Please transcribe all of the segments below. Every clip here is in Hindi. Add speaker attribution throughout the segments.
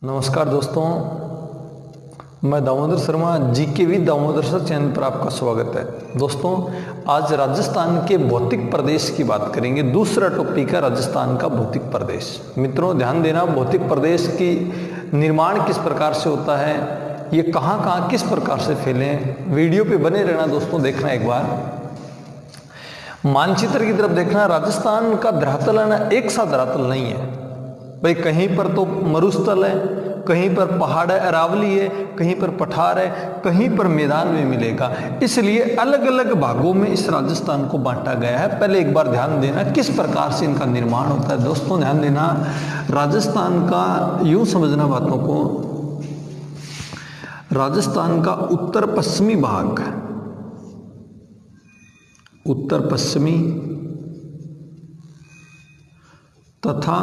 Speaker 1: नमस्कार दोस्तों, मैं Damodar Sharma GK with Damodar sir channel पर आपका स्वागत है। दोस्तों, आज राजस्थान के भौतिक प्रदेश की बात करेंगे। दूसरा टॉपिक है राजस्थान का भौतिक प्रदेश। मित्रों ध्यान देना, भौतिक प्रदेश की निर्माण किस प्रकार से होता है, ये कहाँ कहाँ किस प्रकार से फैले हैं, वीडियो पे बने रहना दोस्तों, देखना एक बार। मानचित्र की तरफ देखना। राजस्थान का धरातल है ना, एक सा धरातल नहीं है भाई। कहीं पर तो मरुस्थल है, कहीं पर पहाड़ है, अरावली है, कहीं पर पठार है, कहीं पर मैदान में मिलेगा। इसलिए अलग अलग भागों में इस राजस्थान को बांटा गया है। पहले एक बार ध्यान देना किस प्रकार से इनका निर्माण होता है। दोस्तों ध्यान देना, राजस्थान का यूं समझना बातों को, राजस्थान का उत्तर पश्चिमी भाग, उत्तर पश्चिमी तथा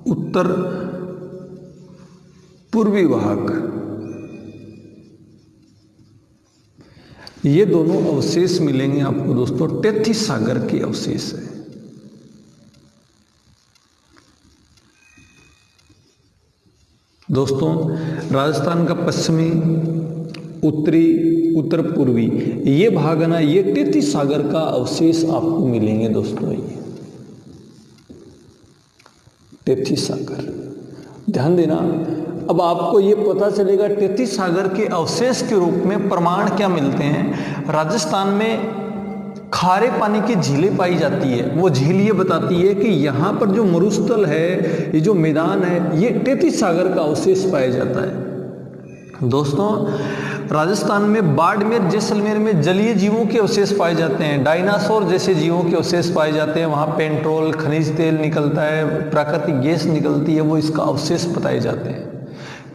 Speaker 1: उत्तर पूर्वी भाग, ये दोनों अवशेष मिलेंगे आपको दोस्तों। तेथिस सागर के अवशेष है। दोस्तों राजस्थान का पश्चिमी, उत्तरी, उत्तर पूर्वी ये भाग है ना, ये तेथिस सागर का अवशेष आपको मिलेंगे दोस्तों। ये तेथिस सागर, ध्यान देना। अब आपको ये पता चलेगा तेथिस सागर के अवशेष के रूप में प्रमाण क्या मिलते हैं। राजस्थान में खारे पानी की झीलें पाई जाती है। वो झील ये बताती है कि यहाँ पर जो मरुस्थल है, ये जो मैदान है, ये तेथिस सागर का अवशेष पाया जाता है। दोस्तों राजस्थान में बाड़मेर, जैसलमेर में जलीय जीवों के अवशेष पाए जाते हैं। डायनासोर जैसे जीवों के अवशेष पाए जाते हैं। वहाँ पेट्रोल, खनिज तेल निकलता है, प्राकृतिक गैस निकलती है, वो इसका अवशेष बताए जाते हैं।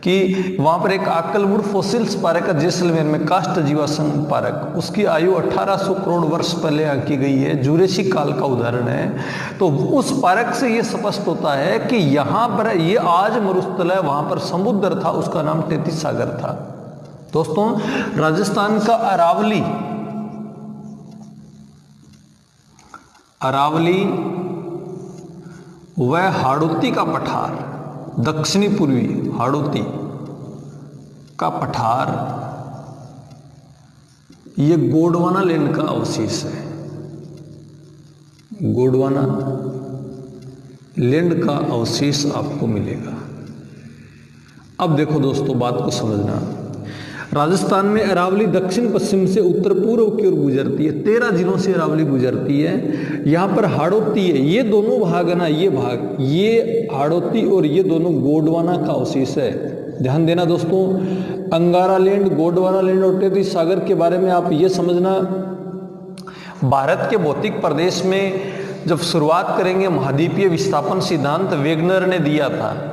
Speaker 1: कि वहाँ पर एक आकलवुड फॉसिल्स पार्क है जैसलमेर में, काष्ठ जीवाश्म पार्क, उसकी आयु 1800 करोड़ वर्ष पहले की गई है, जूरेसिक काल का उदाहरण है। तो उस पार्क से ये स्पष्ट होता है कि यहाँ पर ये आज मरुस्थल है, वहाँ पर समुद्र था, उसका नाम तेथिस सागर था। दोस्तों राजस्थान का अरावली, अरावली व हाड़ौती का पठार, दक्षिणी पूर्वी हाड़ौती का पठार, ये गोंडवाना लैंड का अवशेष है। गोंडवाना लैंड का अवशेष आपको मिलेगा। अब देखो दोस्तों, बात को समझना। राजस्थान में अरावली दक्षिण पश्चिम से उत्तर पूर्व की ओर गुजरती है। 13 जिलों से अरावली गुजरती है। यहाँ पर हाड़ौती है, ये दोनों भाग है ना, ये भाग, ये हाड़ौती और ये दोनों गोंडवाना का अवशेष है। ध्यान देना दोस्तों, अंगारा लैंड, गोंडवाना लैंड और तेथिस सागर के बारे में आप ये समझना। भारत के भौतिक प्रदेश में जब शुरुआत करेंगे, महाद्वीपीय विस्थापन सिद्धांत वेगनर ने दिया था।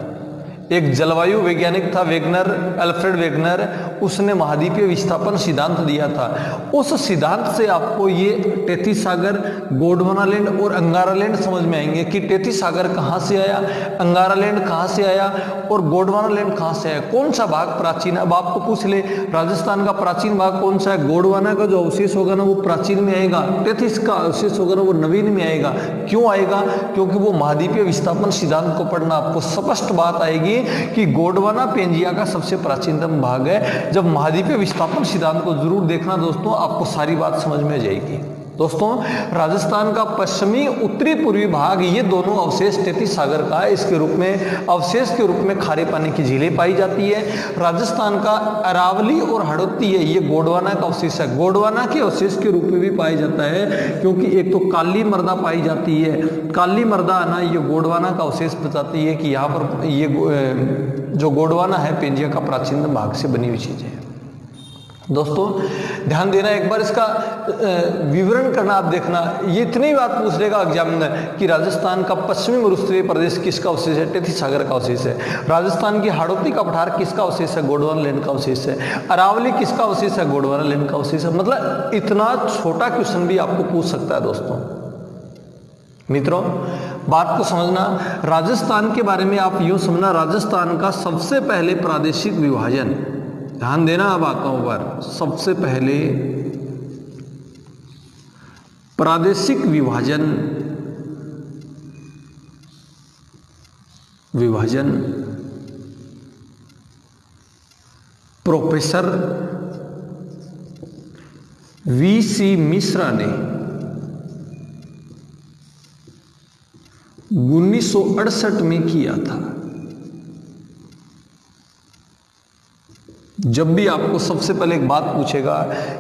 Speaker 1: एक जलवायु वैज्ञानिक था वेगनर, अल्फ्रेड वेगनर, उसने महाद्वीपीय विस्थापन सिद्धांत दिया था। उस सिद्धांत से आपको ये तेथिस सागर, गोंडवाना लैंड और अंगारा लैंड समझ में आएंगे कि तेथिस सागर कहाँ से आया, अंगारा लैंड कहाँ से आया और गोंडवाना लैंड कहाँ से आया, कौन सा भाग प्राचीन। अब आपको पूछ ले राजस्थान का प्राचीन भाग कौन सा है। गोंडवाना का जो अवशेष होगा ना, वो प्राचीन में आएगा। तेथिस का अवशेष होगा ना, वो नवीन में आएगा। क्यों आएगा? क्योंकि वो महाद्वीपीय विस्थापन सिद्धांत को पढ़ना, आपको स्पष्ट बात आएगी कि गोंडवाना पेंजिया का सबसे प्राचीनतम भाग है। जब महाद्वीपीय विस्थापन सिद्धांत को जरूर देखना दोस्तों, आपको सारी बात समझ में आ जाएगी। दोस्तों राजस्थान का पश्चिमी, उत्तरी, पूर्वी भाग, ये दोनों अवशेष तेथिस सागर का है। इसके रूप में, अवशेष के रूप में खारे पानी की झीलें पाई जाती है। राजस्थान का अरावली और हाड़ौती है, ये गोंडवाना का अवशेष है। गोंडवाना के अवशेष के रूप में भी पाया जाता है, क्योंकि एक तो काली मृदा पाई जाती है। काली मृदा आना ये गोंडवाना का अवशेष बताती है कि यहाँ पर ये जो गोंडवाना है पेंजिया का प्राचीन भाग से बनी हुई चीज है। दोस्तों ध्यान देना, एक बार इसका विवरण करना, आप देखना। ये इतनी बात पूछ लेगा एग्जामिनर कि राजस्थान का पश्चिमी मरुस्थलीय प्रदेश किसका अवशेष है, तेथिस सागर का अवशेष है। राजस्थान की हाड़ौती का पठार किसका अवशेष है, गोंडवाना लैंड का अवशेष है। अरावली किसका अवशेष है, गोंडवाना लैंड का अवशेष है। मतलब इतना छोटा क्वेश्चन भी आपको पूछ सकता है। दोस्तों मित्रों बात को समझना, राजस्थान के बारे में आप यूं समझना, राजस्थान का सबसे पहले प्रादेशिक विभाजन, ध्यान देना बातों पर, सबसे पहले प्रादेशिक विभाजन प्रोफेसर वीसी मिश्रा ने 1968 में किया था। जब भी आपको सबसे पहले एक बात पूछेगा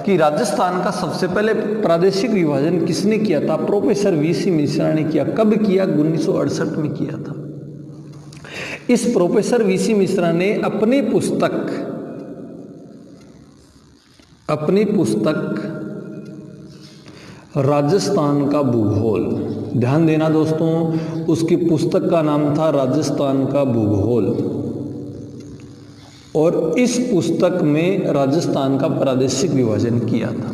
Speaker 1: कि राजस्थान का सबसे पहले प्रादेशिक विभाजन किसने किया था, प्रोफेसर वीसी मिश्रा ने किया। कब किया? 1968 में किया था। इस प्रोफेसर वीसी मिश्रा ने अपनी पुस्तक राजस्थान का भूगोल, ध्यान देना दोस्तों, उसकी पुस्तक का नाम था राजस्थान का भूगोल, और इस पुस्तक में राजस्थान का प्रादेशिक विभाजन किया था।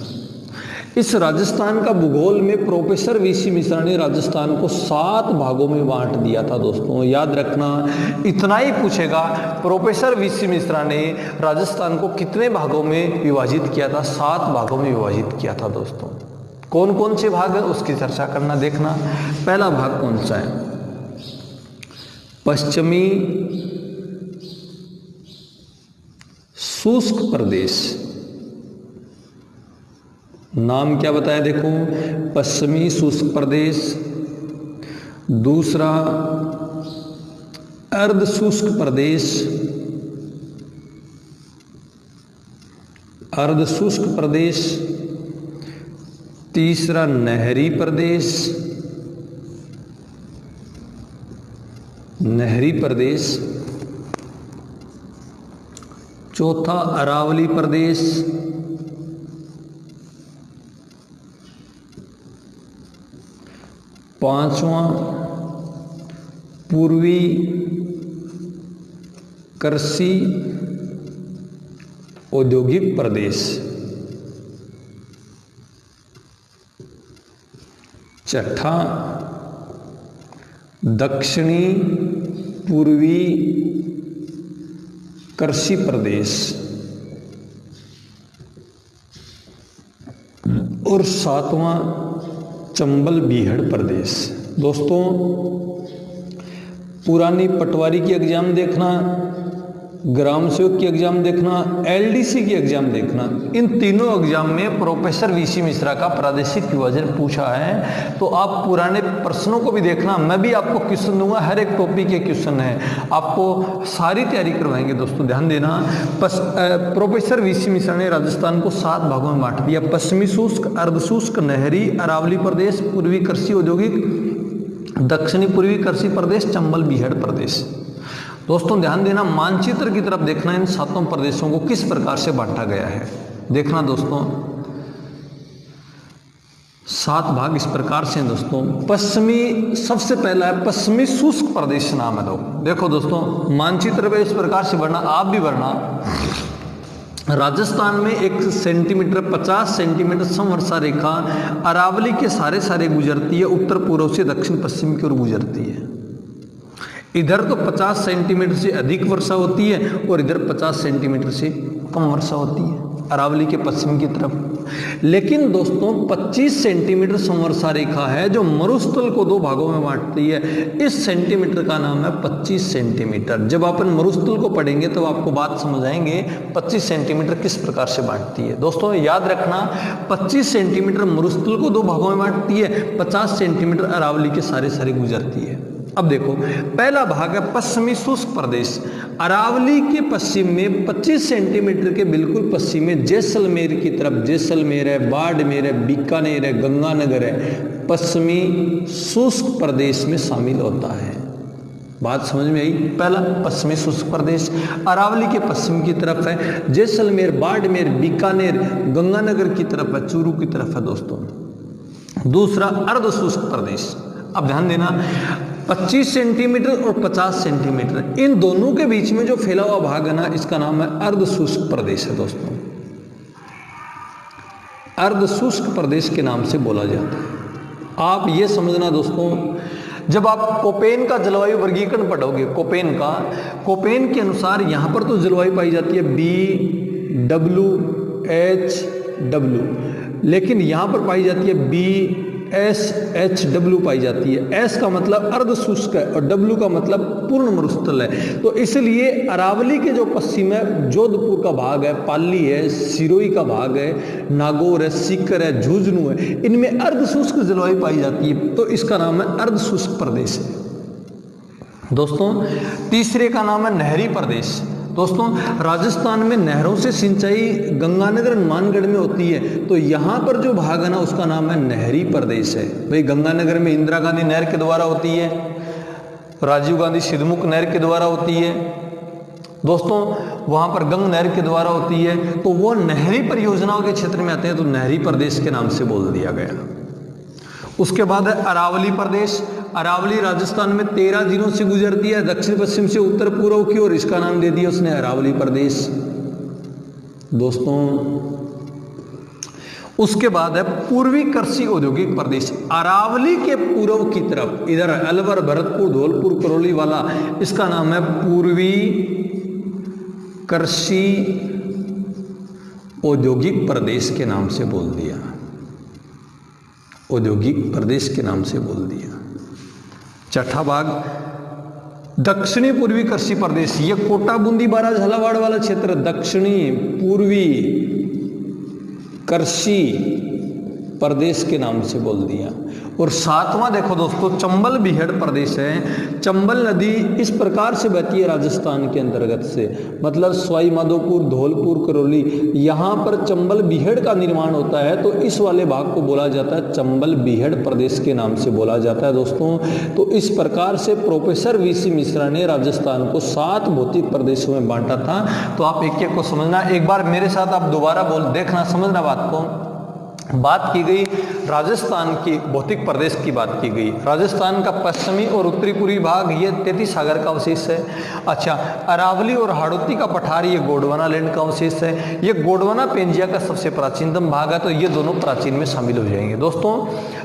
Speaker 1: इस राजस्थान का भूगोल में प्रोफेसर वीसी मिश्रा ने राजस्थान को 7 भागों में बांट दिया था। दोस्तों याद रखना, इतना ही पूछेगा, प्रोफेसर वीसी मिश्रा ने राजस्थान को कितने भागों में विभाजित किया था? 7 भागों में विभाजित किया था। दोस्तों कौन कौन से भाग है उसकी चर्चा करना। देखना पहला भाग कौन सा है? पश्चिमी शुष्क प्रदेश। नाम क्या बताया? देखो, पश्चिमी शुष्क प्रदेश। दूसरा अर्ध शुष्क प्रदेश, अर्ध शुष्क प्रदेश। तीसरा नहरी प्रदेश, नहरी प्रदेश। चौथा अरावली प्रदेश। पांचवा पूर्वी कृषि औद्योगिक प्रदेश। छठा दक्षिणी पूर्वी कृषि प्रदेश। और सातवां चंबल बीहड़ प्रदेश। दोस्तों पुरानी पटवारी की एग्जाम देखना, ग्राम सेवक की एग्जाम देखना, एलडीसी की एग्जाम देखना, इन तीनों एग्जाम में प्रोफेसर वीसी मिश्रा का प्रादेशिक विभाजन पूछा है। तो आप पुराने प्रश्नों को भी देखना, मैं भी आपको क्वेश्चन दूंगा, हर एक टॉपिक के क्वेश्चन है, आपको सारी तैयारी करवाएंगे। दोस्तों ध्यान देना, प्रोफेसर वीसी मिश्रा ने राजस्थान को 7 भागों में बांट दिया। पश्चिमी शुष्क, अर्धशुष्क, नहरी, अरावली प्रदेश, पूर्वी कृषि औद्योगिक, दक्षिणी पूर्वी कृषि प्रदेश, चंबल बीहड़ प्रदेश। दोस्तों ध्यान देना, मानचित्र की तरफ देखना, इन 7 प्रदेशों को किस प्रकार से बांटा गया है। देखना दोस्तों, 7 भाग इस प्रकार से हैं। दोस्तों पश्चिमी, सबसे पहला है पश्चिमी शुष्क प्रदेश नाम है। देखो दोस्तों मानचित्र पे इस प्रकार से बढ़ना, आप भी बढ़ना। राजस्थान में 1 सेंटीमीटर 50 सेंटीमीटर समवर्षा रेखा अरावली के सारे गुजरती है, उत्तर पूर्व से दक्षिण पश्चिम की ओर गुजरती है। इधर तो 50 सेंटीमीटर से अधिक वर्षा होती है और इधर 50 सेंटीमीटर से कम वर्षा होती है अरावली के पश्चिम की तरफ। लेकिन दोस्तों 25 सेंटीमीटर समवर्षा रेखा है जो मरुस्थल को 2 भागों में बांटती है। इस सेंटीमीटर का नाम है 25 सेंटीमीटर। जब अपन मरुस्थल को पढ़ेंगे तो आपको बात समझ आएंगे 25 सेंटीमीटर किस प्रकार से बांटती है। दोस्तों याद रखना, 25 सेंटीमीटर मरुस्थल को 2 भागों में बांटती है, 50 सेंटीमीटर अरावली के सारे गुजरती है। अब देखो पहला भाग है पश्चिमी शुष्क प्रदेश। अरावली के पश्चिम में 25 सेंटीमीटर के बिल्कुल पश्चिम में जैसलमेर की तरफ, जैसलमेर है, बाड़मेर है, बीकानेर है, गंगानगर है, पश्चिमी शुष्क प्रदेश में शामिल होता है। बात समझ में आई? पहला पश्चिमी शुष्क प्रदेश अरावली के पश्चिम की तरफ है, जैसलमेर, बाड़मेर, बीकानेर, गंगानगर की तरफ है, चूरू की तरफ है। दोस्तों दूसरा अर्ध शुष्क प्रदेश। अब ध्यान देना, 25 सेंटीमीटर और 50 सेंटीमीटर इन दोनों के बीच में जो फैला हुआ भाग है ना, इसका नाम है अर्ध शुष्क प्रदेश है। दोस्तों अर्ध शुष्क प्रदेश के नाम से बोला जाता है। आप ये समझना दोस्तों, जब आप कोपेन का जलवायु वर्गीकरण पढ़ोगे, कोपेन के अनुसार यहां पर तो जलवायु पाई जाती है BWHW, लेकिन यहां पर पाई जाती है SHW पाई जाती है। S का मतलब अर्ध शुष्क है और W का मतलब पूर्ण मरुस्थल है। तो इसलिए अरावली के जो पश्चिम है, जोधपुर का भाग है, पाली है, सिरोही का भाग है, नागौर है, सीकर है, झुंझुनू है, इनमें अर्ध शुष्क जलवायु पाई जाती है, तो इसका नाम है अर्ध शुष्क प्रदेश है दोस्तों। तीसरे का नाम है नहरी प्रदेश। दोस्तों राजस्थान में नहरों से सिंचाई गंगानगर हनुमानगढ़ में होती है, तो यहाँ पर जो भाग है ना उसका नाम है नहरी प्रदेश है। भाई गंगानगर में इंदिरा गांधी नहर के द्वारा होती है, राजीव गांधी सिद्धमुख नहर के द्वारा होती है दोस्तों, वहाँ पर गंग नहर के द्वारा होती है, तो वो नहरी परियोजनाओं के क्षेत्र में आते हैं, तो नहरी प्रदेश के नाम से बोल दिया गया। उसके बाद है अरावली प्रदेश। अरावली राजस्थान में 13 जिलों से गुजरती है, दक्षिण पश्चिम से उत्तर पूर्व की ओर, इसका नाम दे दिया उसने अरावली प्रदेश दोस्तों। उसके बाद है पूर्वी कृषि औद्योगिक प्रदेश। अरावली के पूर्व की तरफ इधर अलवर, भरतपुर, धौलपुर, करौली वाला, इसका नाम है पूर्वी कृषि औद्योगिक प्रदेश के नाम से बोल दिया, औद्योगिक प्रदेश के नाम से बोल दिया। छठा भाग दक्षिणी पूर्वी कृषि प्रदेश, ये कोटा, बूंदी, बारा, झालावाड़ वाला क्षेत्र दक्षिणी पूर्वी कृषि प्रदेश के नाम से बोल दिया। और सातवां देखो दोस्तों चंबल बीहड़ प्रदेश है। चंबल नदी इस प्रकार से बहती है राजस्थान के अंतर्गत से, मतलब सवाई माधोपुर, धौलपुर, करौली, यहाँ पर चंबल बीहड़ का निर्माण होता है, तो इस वाले भाग को बोला जाता है चंबल बीहड़ प्रदेश के नाम से बोला जाता है दोस्तों। तो इस प्रकार से प्रोफेसर वीसी मिश्रा ने राजस्थान को 7 भौतिक प्रदेशों में बांटा था। तो आप एक एक को समझना, एक बार मेरे साथ आप दोबारा बोल देखना, समझना बात को। बात की गई राजस्थान की भौतिक प्रदेश की बात की गई, राजस्थान का पश्चिमी और उत्तरी पूर्वी भाग ये 33 सागर का अवशेष है। अच्छा, अरावली और हाड़ौती का पठार ये गोंडवाना लैंड का अवशेष है। ये गोंडवाना पेंजिया का सबसे प्राचीनतम भाग है, तो ये दोनों प्राचीन में शामिल हो जाएंगे दोस्तों।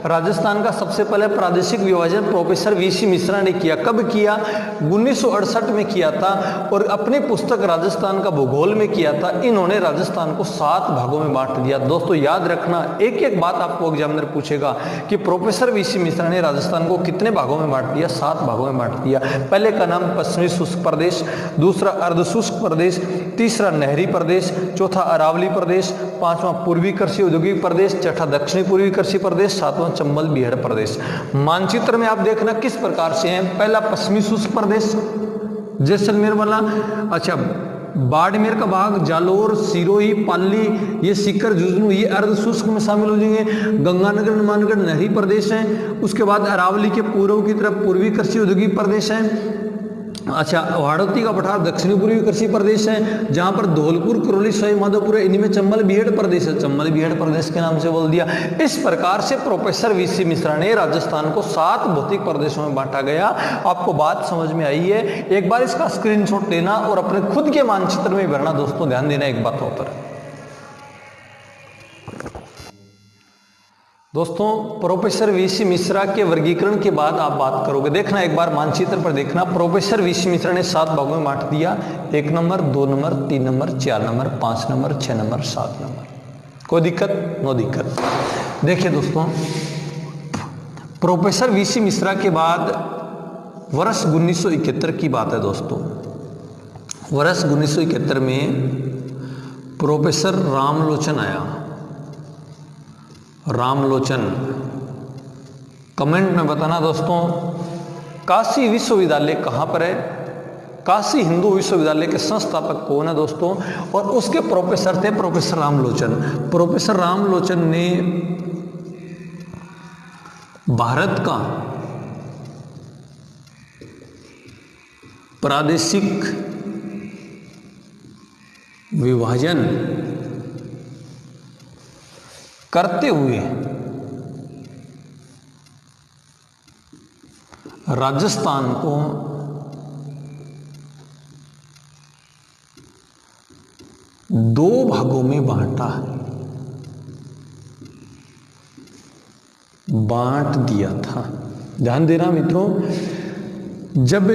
Speaker 1: राजस्थान का सबसे पहले प्रादेशिक विभाजन प्रोफेसर वीसी मिश्रा ने किया। कब किया? 1968 में किया था, और अपनी पुस्तक राजस्थान का भूगोल में किया था। इन्होंने राजस्थान को 7 भागों में बांट दिया दोस्तों। याद रखना, एक एक बात आपको एग्जामिनर पूछेगा कि प्रोफेसर वीसी मिश्रा ने राजस्थान को कितने भागों में बांट दिया? 7 भागों में बांट दिया। पहले का नाम पश्चिमी शुष्क प्रदेश, दूसरा अर्ध शुष्क प्रदेश, तीसरा नहरी प्रदेश, चौथा अरावली प्रदेश, पांचवा पूर्वी कृषि औद्योगिक प्रदेश, छठा दक्षिणी पूर्वी कृषि प्रदेश, सातवां चंबल बीहड़ प्रदेश। मानचित्र में आप देखना किस प्रकार से है। पहला पश्चिमी शुष्क प्रदेश जैसलमेर वाला, अच्छा बाड़मेर का भाग, जालोर, सिरोही, पाली, ये सीकर, झुंझुनू, ये अर्ध शुष्क में शामिल हो जाएंगे। गंगानगर, हनुमानगढ़ नहरी प्रदेश है। उसके बाद अरावली के पूर्व की तरफ पूर्वी कृषि औद्योगिक प्रदेश है। अच्छा, हाड़ौती का पठार दक्षिणी पूर्वी कृषि प्रदेश है, जहां पर धौलपुर, करौली, सवाई माधोपुर है। इनमें चंबल बीहड़ प्रदेश है, चंबल बीहड़ प्रदेश के नाम से बोल दिया। इस प्रकार से प्रोफेसर वीसी मिश्रा ने राजस्थान को 7 भौतिक प्रदेशों में बांटा गया। आपको बात समझ में आई है? एक बार इसका स्क्रीनशॉट लेना और अपने खुद के मानचित्र में भरना दोस्तों। ध्यान देना एक बातों पर दोस्तों। प्रोफेसर वीसी मिश्रा के वर्गीकरण के बाद आप बात करोगे, देखना एक बार मानचित्र पर देखना। प्रोफेसर वीसी मिश्रा ने 7 भागों में बांट दिया, 1 number, 2 number, 3 number, 4 number, 5 number, 6 number, 7 number. कोई दिक्कत? नो दिक्कत। देखिए दोस्तों, प्रोफेसर वीसी मिश्रा के बाद वर्ष 1971 की बात है दोस्तों। वर्ष 1971 में प्रोफेसर रामलोचन आया। रामलोचन, कमेंट में बताना दोस्तों, काशी विश्वविद्यालय कहाँ पर है? काशी हिंदू विश्वविद्यालय के संस्थापक कौन है दोस्तों? और उसके प्रोफेसर थे प्रोफेसर रामलोचन। प्रोफेसर रामलोचन ने भारत का प्रादेशिक विभाजन करते हुए राजस्थान को दो भागों में बांट दिया था। ध्यान देना मित्रों, जब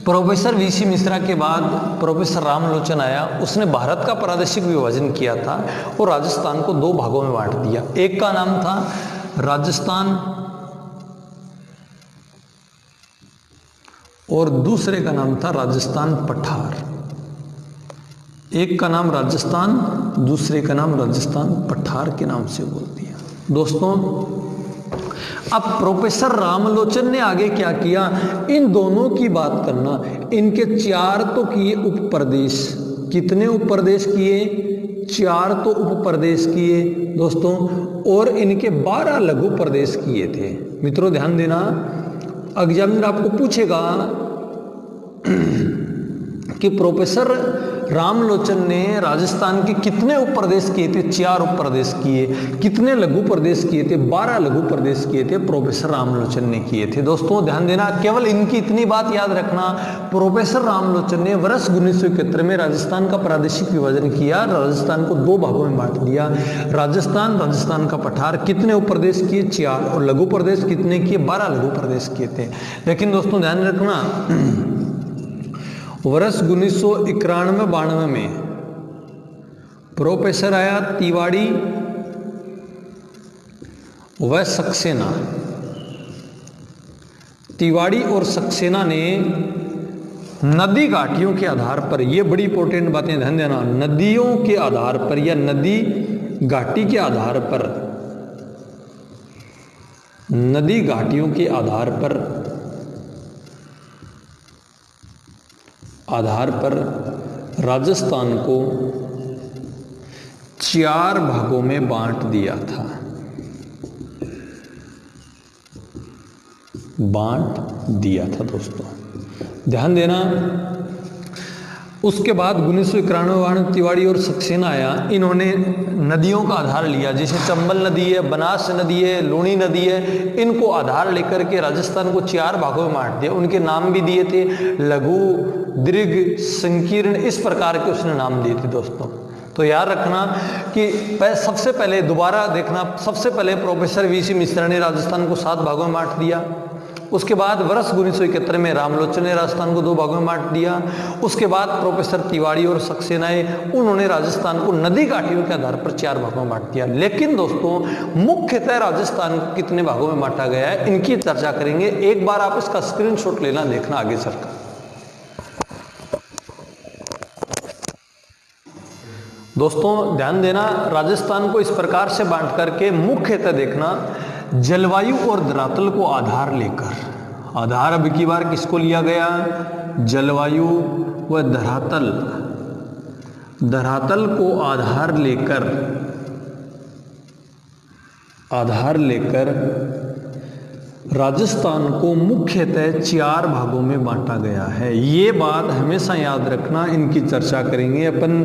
Speaker 1: प्रोफेसर वीसी मिश्रा के बाद प्रोफेसर रामलोचन आया, उसने भारत का प्रादेशिक विभाजन किया था और राजस्थान को दो भागों में बांट दिया। एक का नाम था राजस्थान और दूसरे का नाम था राजस्थान पठार। एक का नाम राजस्थान, दूसरे का नाम राजस्थान पठार के नाम से बोल दिया। दोस्तों अब प्रोफेसर रामलोचन ने आगे क्या किया, इन दोनों की बात करना। इनके 4 तो किए उप प्रदेश। कितने उप प्रदेश किए? 4 तो उप प्रदेश किए दोस्तों, और इनके 12 लघु प्रदेश किए थे। मित्रों ध्यान देना, एग्जामिनर आपको पूछेगा कि प्रोफेसर रामलोचन ने राजस्थान के कितने उप प्रदेश किए थे? 4 उप प्रदेश किए। कितने लघु प्रदेश किए थे? 12 लघु प्रदेश किए थे, प्रोफेसर रामलोचन ने किए थे। दोस्तों ध्यान देना, केवल इनकी इतनी बात याद रखना, प्रोफेसर रामलोचन ने वर्ष 1971 में राजस्थान का प्रादेशिक विभाजन किया, राजस्थान को 2 भागों में बांट दिया। राजस्थान, राजस्थान का पठार। कितने उप प्रदेश किए? 4। और लघु प्रदेश कितने किए? 12 लघु प्रदेश किए थे। लेकिन दोस्तों ध्यान रखना, वर्ष 1991-92 में प्रोफेसर आया तिवाड़ी व सक्सेना। तिवाड़ी और सक्सेना ने नदी घाटियों के आधार पर, ये बड़ी इंपॉर्टेंट बातें ध्यान देना, नदियों के आधार पर या नदी घाटी के आधार पर, नदी घाटियों के आधार पर राजस्थान को 4 भागों में बांट दिया था। दोस्तों ध्यान देना। उसके बाद 1991 में तिवाड़ी और सक्सेना आया। इन्होंने नदियों का आधार लिया, जैसे चंबल नदी है, बनास नदी है, लूणी नदी है, इनको आधार लेकर के राजस्थान को 4 भागों में बांट दिया। उनके नाम भी दिए थे, लघु, दीर्घ, संकीर्ण, इस प्रकार के उसने नाम दिए थे। दोस्तों तो याद रखना कि सबसे पहले दोबारा देखना, सबसे पहले प्रोफेसर वीसी मिश्रा ने राजस्थान को 7 भागों में बांट दिया। उसके बाद वर्ष 1971 में रामलोचन ने राजस्थान को 2 भागों में बांट दिया। उसके बाद प्रोफेसर तिवाड़ी और सक्सेना, उन्होंने राजस्थान को नदी घाटियों के आधार पर 4 भागों में बांट दिया। लेकिन दोस्तों मुख्यतः राजस्थान को कितने भागों में बांटा गया है, इनकी चर्चा करेंगे। एक बार आप इसका स्क्रीनशॉट लेना, देखना आगे चलकर। दोस्तों ध्यान देना, राजस्थान को इस प्रकार से बांट करके मुख्यतः देखना, जलवायु और धरातल को आधार लेकर, आधार अब की बार किसको लिया गया? जलवायु व धरातल, धरातल को आधार लेकर राजस्थान को मुख्यतः 4 भागों में बांटा गया है। ये बात हमेशा याद रखना, इनकी चर्चा करेंगे अपन,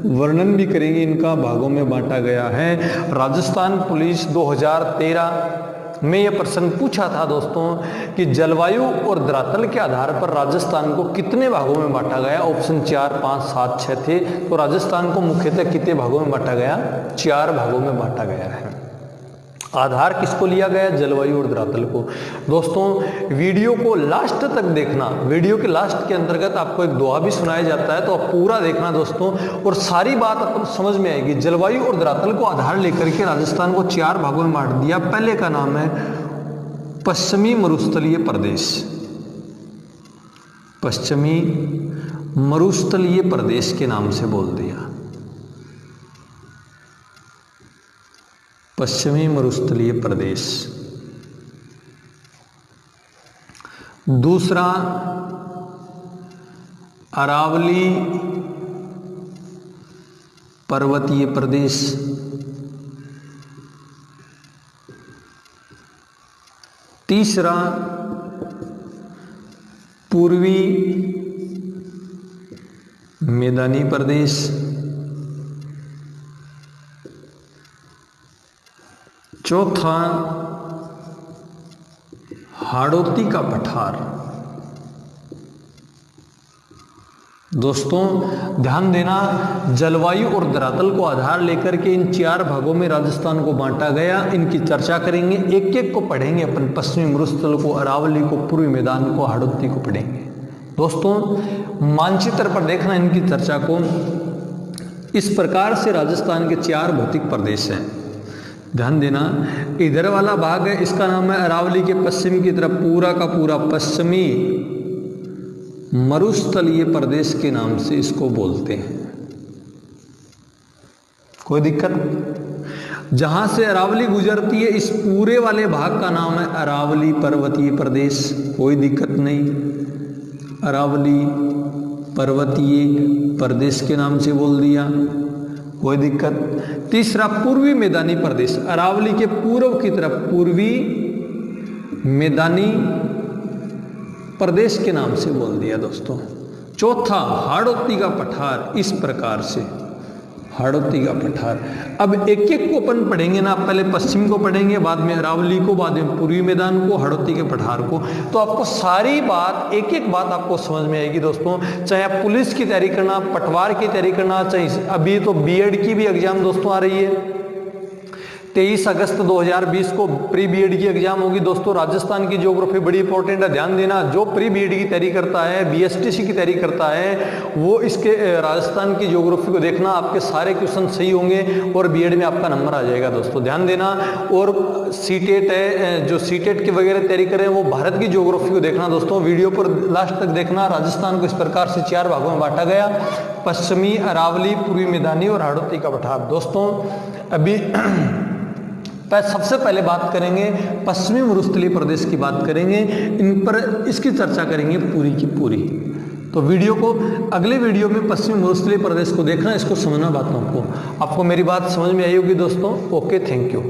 Speaker 1: वर्णन भी करेंगे इनका, भागों में बांटा गया है। राजस्थान पुलिस 2013 में यह प्रश्न पूछा था दोस्तों कि जलवायु और धरातल के आधार पर राजस्थान को कितने भागों में बांटा गया? ऑप्शन 4, 5, 7, 6 थे। तो राजस्थान को मुख्यतः कितने भागों में बांटा गया? 4 भागों में बांटा गया है। आधार किसको लिया गया? जलवायु और धरातल को। दोस्तों वीडियो को लास्ट तक देखना, वीडियो के लास्ट के अंतर्गत आपको एक दुआ भी सुनाया जाता है, तो आप पूरा देखना दोस्तों, और सारी बात आपको समझ में आएगी। जलवायु और धरातल को आधार लेकर के राजस्थान को 4 भागों में बांट दिया। पहले का नाम है पश्चिमी मरुस्थलीय प्रदेश, पश्चिमी मरुस्थलीय प्रदेश के नाम से बोल दिया, पश्चिमी मरुस्थलीय प्रदेश। दूसरा अरावली पर्वतीय प्रदेश। तीसरा पूर्वी मैदानी प्रदेश। चौथा हाड़ौती का पठार। दोस्तों ध्यान देना, जलवायु और धरातल को आधार लेकर के इन 4 भागों में राजस्थान को बांटा गया। इनकी चर्चा करेंगे, एक एक को पढ़ेंगे अपन। पश्चिमी मरुस्थल को, अरावली को, पूर्वी मैदान को, हाड़ौती को पढ़ेंगे। दोस्तों मानचित्र पर देखना इनकी चर्चा को, इस प्रकार से राजस्थान के 4 भौतिक प्रदेश हैं। ध्यान देना, इधर वाला भाग है, इसका नाम है अरावली के पश्चिम की तरफ पूरा का पूरा पश्चिमी मरुस्थलीय प्रदेश के नाम से इसको बोलते हैं। कोई दिक्कत? जहां से अरावली गुजरती है इस पूरे वाले भाग का नाम है अरावली पर्वतीय प्रदेश। कोई दिक्कत नहीं, अरावली पर्वतीय प्रदेश के नाम से बोल दिया, कोई दिक्कत। तीसरा पूर्वी मैदानी प्रदेश, अरावली के पूर्व की तरफ पूर्वी मैदानी प्रदेश के नाम से बोल दिया दोस्तों। चौथा हाड़ौती का पठार, इस प्रकार से हाड़ौती का पठार। अब एक एक को अपन पढ़ेंगे ना, पहले पश्चिम को पढ़ेंगे, बाद में अरावली को, बाद में पूर्वी मैदान को, हाड़ौती के पठार को, तो आपको सारी बात एक एक बात आपको समझ में आएगी दोस्तों। चाहे आप पुलिस की तैयारी करना, पटवार की तैयारी करना, चाहे अभी तो बीएड की भी एग्जाम दोस्तों आ रही है, 23 अगस्त 2020 को प्री बीएड की एग्जाम होगी दोस्तों। राजस्थान की ज्योग्राफी बड़ी इंपॉर्टेंट है, ध्यान देना। जो प्री बीएड की तैयारी करता है, बीएसटीसी की तैयारी करता है, वो इसके राजस्थान की ज्योग्राफी को देखना, आपके सारे क्वेश्चन सही होंगे और बीएड में आपका नंबर आ जाएगा दोस्तों, ध्यान देना। और सीटेट है, जो सीटेट की वगैरह तैयारी करें वो भारत की ज्योग्राफी को देखना दोस्तों, वीडियो पर लास्ट तक देखना। राजस्थान को इस प्रकार से 4 भागों में बांटा गया, पश्चिमी, अरावली, पूर्वी मैदानी और हाड़ौती का पठार। दोस्तों अभी सबसे पहले बात करेंगे पश्चिमी मरुस्थलीय प्रदेश की बात करेंगे, इन पर इसकी चर्चा करेंगे पूरी की पूरी। तो वीडियो को अगले वीडियो में पश्चिमी मरुस्थलीय प्रदेश को देखना, इसको समझना बातों को। आपको मेरी बात समझ में आई होगी दोस्तों। Okay, thank you.